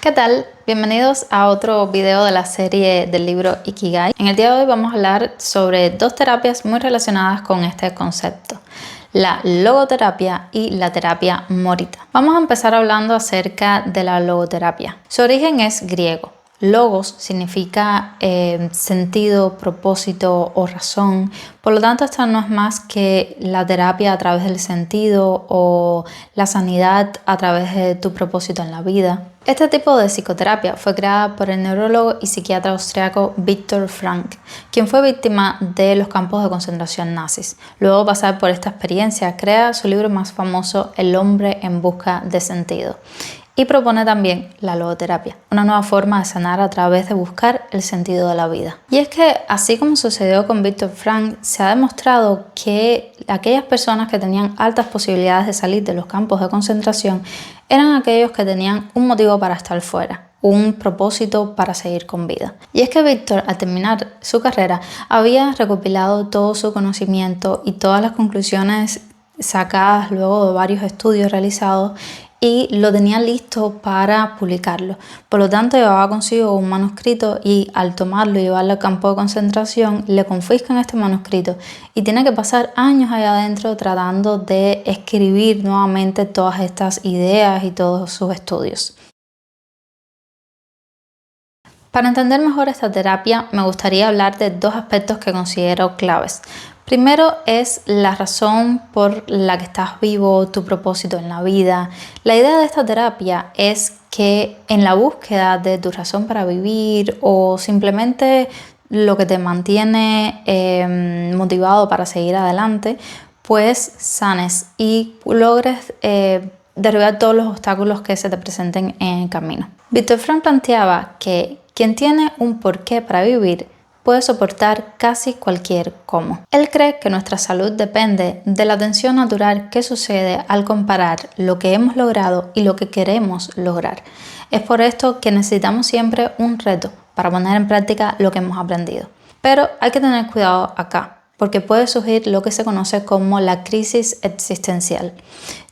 ¿Qué tal? Bienvenidos a otro video de la serie del libro Ikigai. En el día de hoy vamos a hablar sobre dos terapias muy relacionadas con este concepto: la logoterapia y la terapia Morita. Vamos a empezar hablando acerca de la logoterapia. Su origen es griego. Logos significa sentido, propósito o razón. Por lo tanto, esta no es más que la terapia a través del sentido o la sanidad a través de tu propósito en la vida. Este tipo de psicoterapia fue creada por el neurólogo y psiquiatra austriaco Viktor Frankl, quien fue víctima de los campos de concentración nazis. Luego de pasar por esta experiencia, crea su libro más famoso, El hombre en busca de sentido. Y propone también la logoterapia, una nueva forma de sanar a través de buscar el sentido de la vida. Y es que, así como sucedió con Viktor Frankl, se ha demostrado que aquellas personas que tenían altas posibilidades de salir de los campos de concentración eran aquellos que tenían un motivo para estar fuera, un propósito para seguir con vida. Y es que Viktor, al terminar su carrera, había recopilado todo su conocimiento y todas las conclusiones sacadas luego de varios estudios realizados y lo tenía listo para publicarlo. Por lo tanto, llevaba consigo un manuscrito y al tomarlo y llevarlo al campo de concentración, le confiscan este manuscrito y tiene que pasar años allá adentro tratando de escribir nuevamente todas estas ideas y todos sus estudios. Para entender mejor esta terapia, me gustaría hablar de dos aspectos que considero claves. Primero es la razón por la que estás vivo, tu propósito en la vida. La idea de esta terapia es que en la búsqueda de tu razón para vivir o simplemente lo que te mantiene motivado para seguir adelante, pues sanes y logres derribar todos los obstáculos que se te presenten en el camino. Viktor Frankl planteaba que quien tiene un porqué para vivir puede soportar casi cualquier cómo. Él cree que nuestra salud depende de la tensión natural que sucede al comparar lo que hemos logrado y lo que queremos lograr. Es por esto que necesitamos siempre un reto para poner en práctica lo que hemos aprendido. Pero hay que tener cuidado acá, porque puede surgir lo que se conoce como la crisis existencial.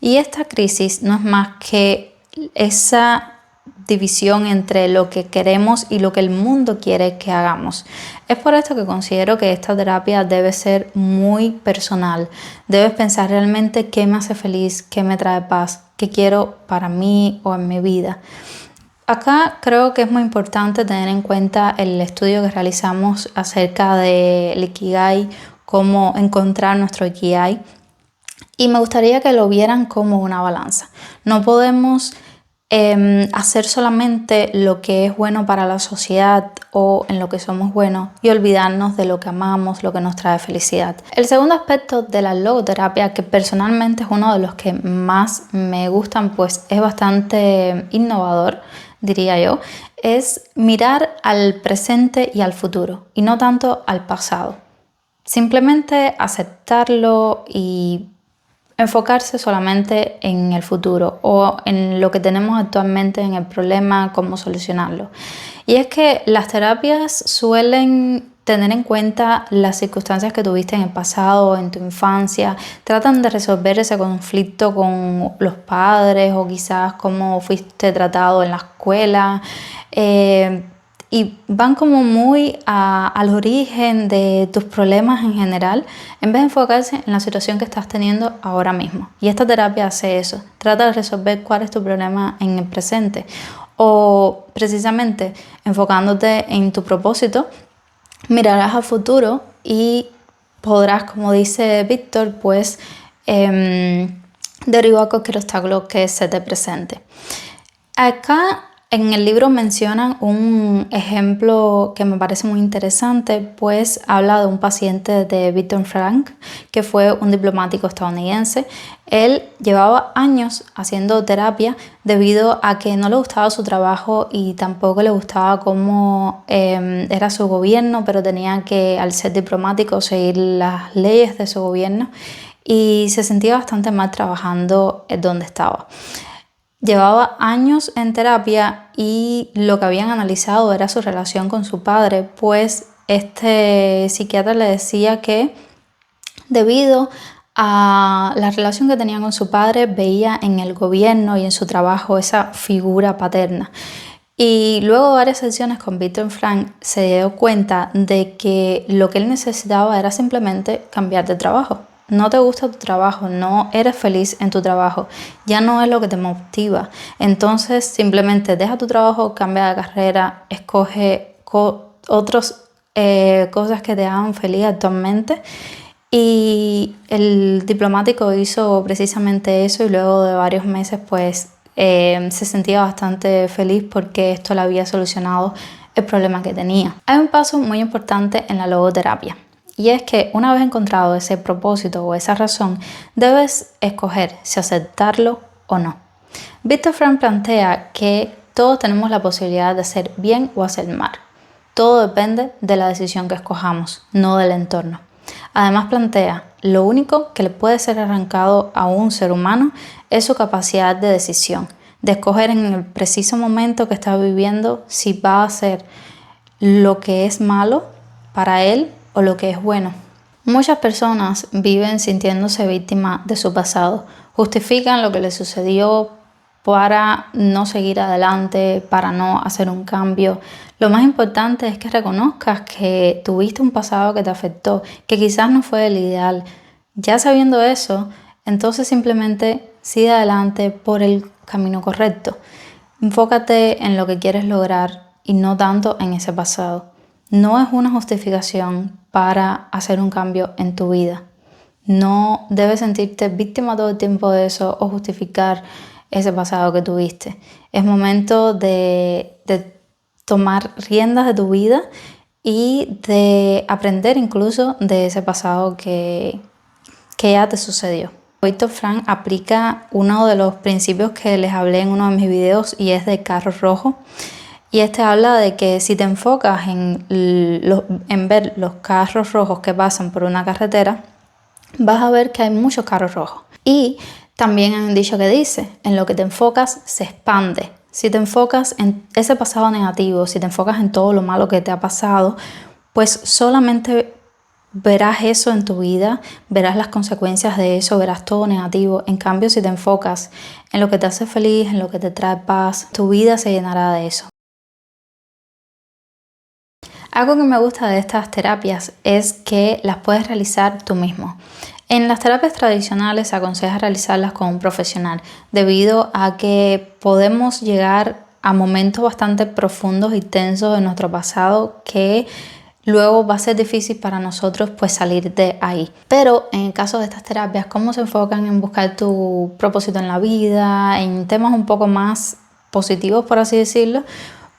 Y esta crisis no es más que esa división entre lo que queremos y lo que el mundo quiere que hagamos. Es por esto que considero que esta terapia debe ser muy personal. Debes pensar realmente qué me hace feliz, qué me trae paz, qué quiero para mí o en mi vida. Acá creo que es muy importante tener en cuenta el estudio que realizamos acerca del Ikigai, cómo encontrar nuestro Ikigai, y me gustaría que lo vieran como una balanza. No podemos hacer solamente lo que es bueno para la sociedad o en lo que somos buenos y olvidarnos de lo que amamos, lo que nos trae felicidad. El segundo aspecto de la logoterapia, que personalmente es uno de los que más me gustan, pues es bastante innovador, diría yo, es mirar al presente y al futuro y no tanto al pasado. Simplemente aceptarlo y enfocarse solamente en el futuro o en lo que tenemos actualmente, en el problema, cómo solucionarlo. Y es que las terapias suelen tener en cuenta las circunstancias que tuviste en el pasado o en tu infancia, tratan de resolver ese conflicto con los padres o quizás cómo fuiste tratado en la escuela, y van como muy al origen de tus problemas en general, en vez de enfocarse en la situación que estás teniendo ahora mismo. Y esta terapia hace eso, trata de resolver cuál es tu problema en el presente o precisamente enfocándote en tu propósito, mirarás al futuro y podrás, como dice Víctor, pues derribar cualquier obstáculo que se te presente. Acá en el libro mencionan un ejemplo que me parece muy interesante, pues habla de un paciente de Viktor Frankl, que fue un diplomático estadounidense. Él llevaba años haciendo terapia debido a que no le gustaba su trabajo y tampoco le gustaba cómo era su gobierno, pero tenía que, al ser diplomático, seguir las leyes de su gobierno y se sentía bastante mal trabajando donde estaba. Llevaba años en terapia y lo que habían analizado era su relación con su padre, pues este psiquiatra le decía que debido a la relación que tenía con su padre, veía en el gobierno y en su trabajo esa figura paterna. Y luego de varias sesiones con Viktor Frankl se dio cuenta de que lo que él necesitaba era simplemente cambiar de trabajo. No te gusta tu trabajo, no eres feliz en tu trabajo, ya no es lo que te motiva. Entonces simplemente deja tu trabajo, cambia de carrera, escoge otras cosas que te hagan feliz actualmente. Y el diplomático hizo precisamente eso y luego de varios meses pues se sentía bastante feliz porque esto le había solucionado el problema que tenía. Hay un paso muy importante en la logoterapia. Y es que una vez encontrado ese propósito o esa razón, debes escoger si aceptarlo o no. Viktor Frankl plantea que todos tenemos la posibilidad de hacer bien o hacer mal. Todo depende de la decisión que escojamos, no del entorno. Además plantea, lo único que le puede ser arrancado a un ser humano es su capacidad de decisión, de escoger en el preciso momento que está viviendo si va a hacer lo que es malo para él o lo que es bueno. Muchas personas viven sintiéndose víctimas de su pasado, justifican lo que les sucedió para no seguir adelante, para no hacer un cambio. Lo más importante es que reconozcas que tuviste un pasado que te afectó, que quizás no fue el ideal. Ya sabiendo eso, entonces simplemente sigue adelante por el camino correcto. Enfócate en lo que quieres lograr y no tanto en ese pasado. No es una justificación para hacer un cambio en tu vida. No debes sentirte víctima todo el tiempo de eso o justificar ese pasado que tuviste. Es momento de tomar riendas de tu vida y de aprender incluso de ese pasado que ya te sucedió. Viktor Frankl aplica uno de los principios que les hablé en uno de mis videos y es de carro rojo. Y este habla de que si te enfocas en ver los carros rojos que pasan por una carretera, vas a ver que hay muchos carros rojos. Y también hay un dicho que dice, en lo que te enfocas se expande. Si te enfocas en ese pasado negativo, si te enfocas en todo lo malo que te ha pasado, pues solamente verás eso en tu vida, verás las consecuencias de eso, verás todo negativo. En cambio, si te enfocas en lo que te hace feliz, en lo que te trae paz, tu vida se llenará de eso. Algo que me gusta de estas terapias es que las puedes realizar tú mismo. En las terapias tradicionales se aconseja realizarlas con un profesional debido a que podemos llegar a momentos bastante profundos y tensos de nuestro pasado que luego va a ser difícil para nosotros pues salir de ahí. Pero en el caso de estas terapias, como se enfocan en buscar tu propósito en la vida, en temas un poco más positivos por así decirlo,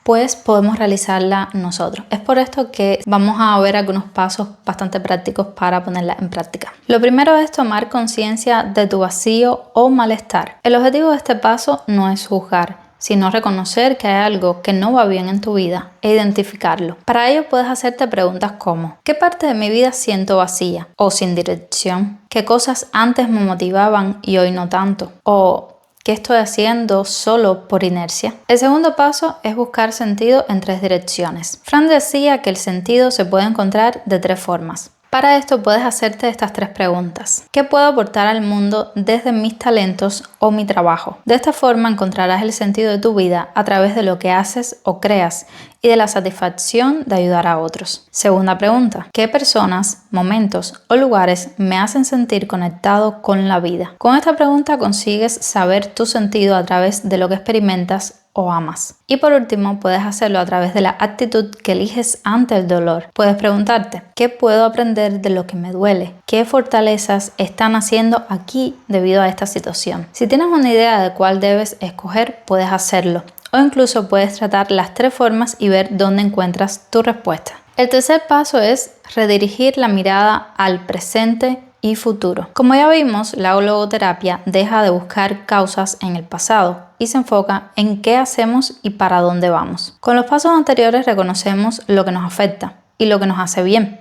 pues podemos realizarla nosotros. Es por esto que vamos a ver algunos pasos bastante prácticos para ponerla en práctica. Lo primero es tomar conciencia de tu vacío o malestar. El objetivo de este paso no es juzgar, sino reconocer que hay algo que no va bien en tu vida e identificarlo. Para ello puedes hacerte preguntas como: ¿qué parte de mi vida siento vacía o sin dirección? ¿Qué cosas antes me motivaban y hoy no tanto? O ¿qué estoy haciendo solo por inercia? El segundo paso es buscar sentido en 3 direcciones. Frankl decía que el sentido se puede encontrar de 3 formas. Para esto puedes hacerte estas 3 preguntas. ¿Qué puedo aportar al mundo desde mis talentos o mi trabajo? De esta forma encontrarás el sentido de tu vida a través de lo que haces o creas y de la satisfacción de ayudar a otros. Segunda pregunta. ¿Qué personas, momentos o lugares me hacen sentir conectado con la vida? Con esta pregunta consigues saber tu sentido a través de lo que experimentas o amas. Y por último, puedes hacerlo a través de la actitud que eliges ante el dolor. Puedes preguntarte: ¿qué puedo aprender de lo que me duele? ¿Qué fortalezas están haciendo aquí debido a esta situación? Si tienes una idea de cuál debes escoger, puedes hacerlo. O incluso puedes tratar las 3 formas y ver dónde encuentras tu respuesta. El tercer paso es redirigir la mirada al presente y futuro. Como ya vimos, la logoterapia deja de buscar causas en el pasado y se enfoca en qué hacemos y para dónde vamos. Con los pasos anteriores reconocemos lo que nos afecta y lo que nos hace bien.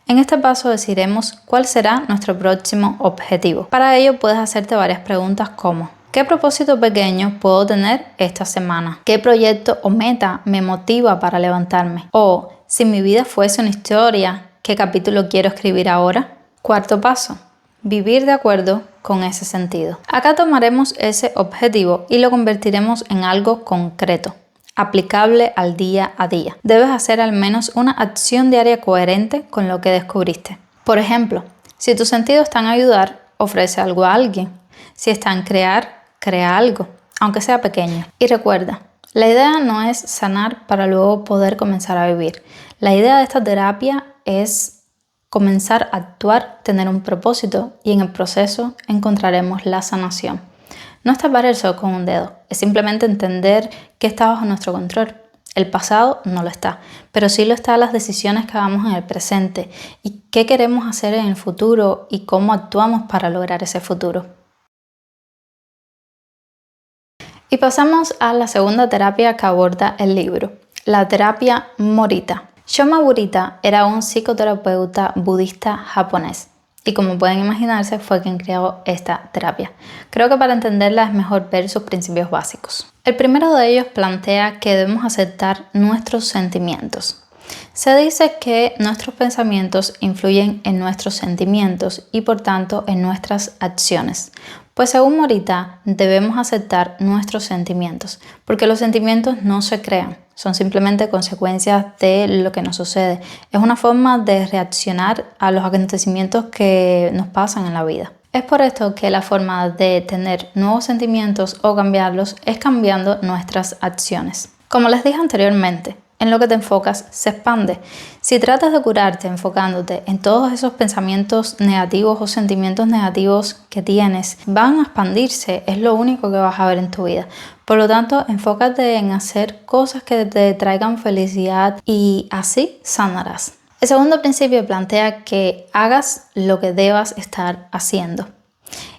En este paso decidiremos cuál será nuestro próximo objetivo. Para ello puedes hacerte varias preguntas como: ¿qué propósito pequeño puedo tener esta semana? ¿Qué proyecto o meta me motiva para levantarme? O, si mi vida fuese una historia, ¿qué capítulo quiero escribir ahora? Cuarto paso: vivir de acuerdo con ese sentido. Acá tomaremos ese objetivo y lo convertiremos en algo concreto. aplicable al día a día. Debes hacer al menos una acción diaria coherente con lo que descubriste. Por ejemplo, si tu sentido está en ayudar, ofrece algo a alguien. Si está en crear, crea algo, aunque sea pequeño. Y recuerda, la idea no es sanar para luego poder comenzar a vivir. La idea de esta terapia es comenzar a actuar, tener un propósito y en el proceso encontraremos la sanación. No es tapar el sol con un dedo, es simplemente entender que está bajo nuestro control. El pasado no lo está, pero sí lo están las decisiones que hagamos en el presente y qué queremos hacer en el futuro y cómo actuamos para lograr ese futuro. Y pasamos a la segunda terapia que aborda el libro, la terapia Morita. Shoma Morita era un psicoterapeuta budista japonés y como pueden imaginarse fue quien creó esta terapia. Creo que para entenderla es mejor ver sus principios básicos. El primero de ellos plantea que debemos aceptar nuestros sentimientos. Se dice que nuestros pensamientos influyen en nuestros sentimientos y por tanto en nuestras acciones. Pues según Morita, debemos aceptar nuestros sentimientos, porque los sentimientos no se crean, son simplemente consecuencias de lo que nos sucede. Es una forma de reaccionar a los acontecimientos que nos pasan en la vida. Es por esto que la forma de tener nuevos sentimientos o cambiarlos es cambiando nuestras acciones. Como les dije anteriormente, en lo que te enfocas se expande. Si tratas de curarte enfocándote en todos esos pensamientos negativos o sentimientos negativos que tienes, van a expandirse, es lo único que vas a ver en tu vida. Por lo tanto, enfócate en hacer cosas que te traigan felicidad y así sanarás. El segundo principio plantea que hagas lo que debas estar haciendo.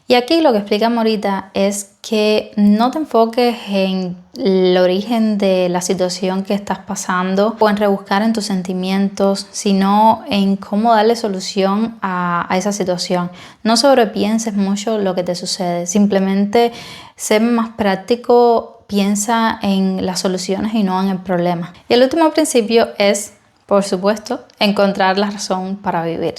Y aquí lo que explica Morita es que no te enfoques en el origen de la situación que estás pasando o en rebuscar en tus sentimientos, sino en cómo darle solución a esa situación. No sobrepienses mucho lo que te sucede, simplemente sé más práctico, piensa en las soluciones y no en el problema. Y el último principio es, por supuesto, encontrar la razón para vivir.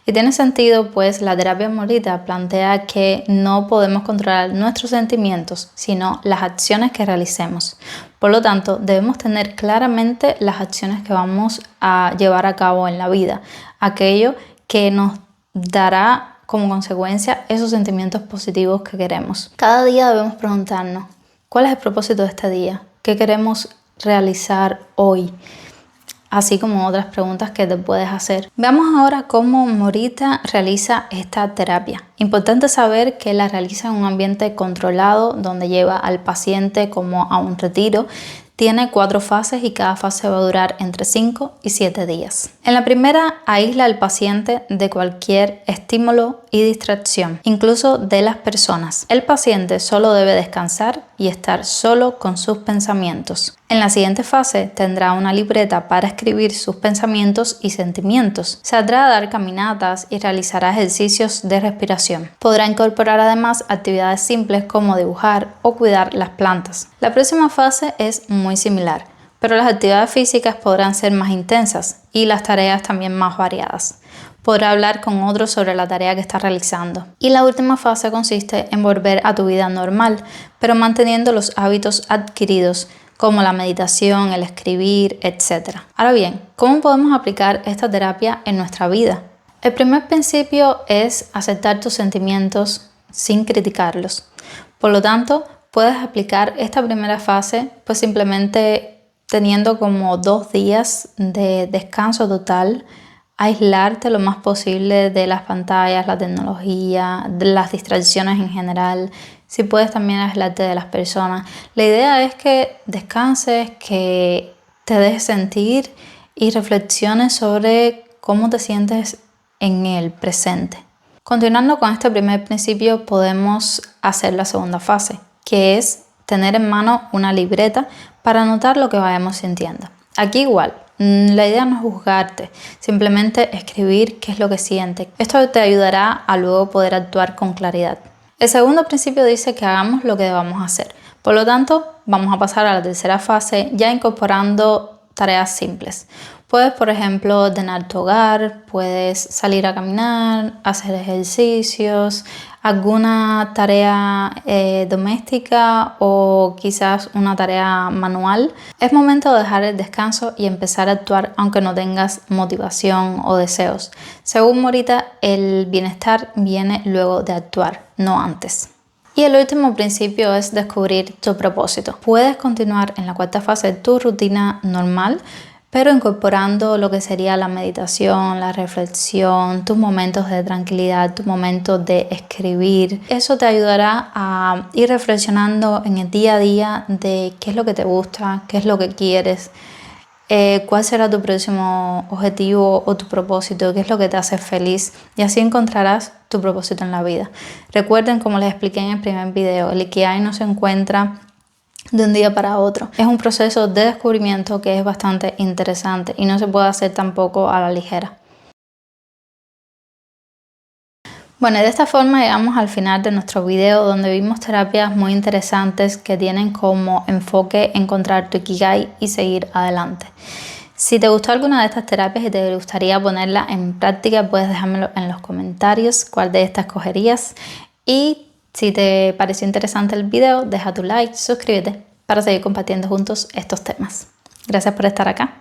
Y tiene sentido, pues la terapia Morita plantea que no podemos controlar nuestros sentimientos, sino las acciones que realicemos. Por lo tanto, debemos tener claramente las acciones que vamos a llevar a cabo en la vida, aquello que nos dará como consecuencia esos sentimientos positivos que queremos. Cada día debemos preguntarnos, ¿cuál es el propósito de este día? ¿Qué queremos realizar hoy? Así como otras preguntas que te puedes hacer. Veamos ahora cómo Morita realiza esta terapia. Importante saber que la realiza en un ambiente controlado donde lleva al paciente como a un retiro. Tiene 4 fases y cada fase va a durar entre 5 y 7 días. En la primera, aísla al paciente de cualquier estímulo y distracción, incluso de las personas. El paciente solo debe descansar y estar solo con sus pensamientos. En la siguiente fase tendrá una libreta para escribir sus pensamientos y sentimientos. Saldrá a dar caminatas y realizará ejercicios de respiración. Podrá incorporar además actividades simples como dibujar o cuidar las plantas. La próxima fase es muy similar, pero las actividades físicas podrán ser más intensas y las tareas también más variadas. Podrá hablar con otros sobre la tarea que está realizando. Y la última fase consiste en volver a tu vida normal, pero manteniendo los hábitos adquiridos como la meditación, el escribir, etc. Ahora bien, ¿cómo podemos aplicar esta terapia en nuestra vida? El primer principio es aceptar tus sentimientos sin criticarlos. Por lo tanto, puedes aplicar esta primera fase pues simplemente teniendo como 2 días de descanso total, aislarte lo más posible de las pantallas, la tecnología, de las distracciones en general. Si puedes también aislarte de las personas. La idea es que descanses, que te dejes sentir y reflexiones sobre cómo te sientes en el presente. Continuando con este primer principio, podemos hacer la segunda fase, que es tener en mano una libreta para anotar lo que vayamos sintiendo. Aquí igual, la idea no es juzgarte, simplemente escribir qué es lo que sientes. Esto te ayudará a luego poder actuar con claridad. El segundo principio dice que hagamos lo que debamos hacer. Por lo tanto, vamos a pasar a la tercera fase ya incorporando tareas simples. Puedes, por ejemplo, ordenar tu hogar, puedes salir a caminar, hacer ejercicios, alguna tarea doméstica o quizás una tarea manual. Es momento de dejar el descanso y empezar a actuar aunque no tengas motivación o deseos. Según Morita, el bienestar viene luego de actuar, no antes. Y el último principio es descubrir tu propósito. Puedes continuar en la cuarta fase de tu rutina normal, pero incorporando lo que sería la meditación, la reflexión, tus momentos de tranquilidad, tus momentos de escribir. Eso te ayudará a ir reflexionando en el día a día de qué es lo que te gusta, qué es lo que quieres, cuál será tu próximo objetivo o tu propósito, qué es lo que te hace feliz, y así encontrarás tu propósito en la vida. Recuerden, como les expliqué en el primer video, el Ikigai no se encuentra de un día para otro. Es un proceso de descubrimiento que es bastante interesante y no se puede hacer tampoco a la ligera. Bueno, de esta forma llegamos al final de nuestro video, donde vimos terapias muy interesantes que tienen como enfoque encontrar tu Ikigai y seguir adelante. Si te gustó alguna de estas terapias y te gustaría ponerla en práctica, puedes dejármelo en los comentarios cuál de estas escogerías. Y si te pareció interesante el video, deja tu like, suscríbete para seguir compartiendo juntos estos temas. Gracias por estar acá.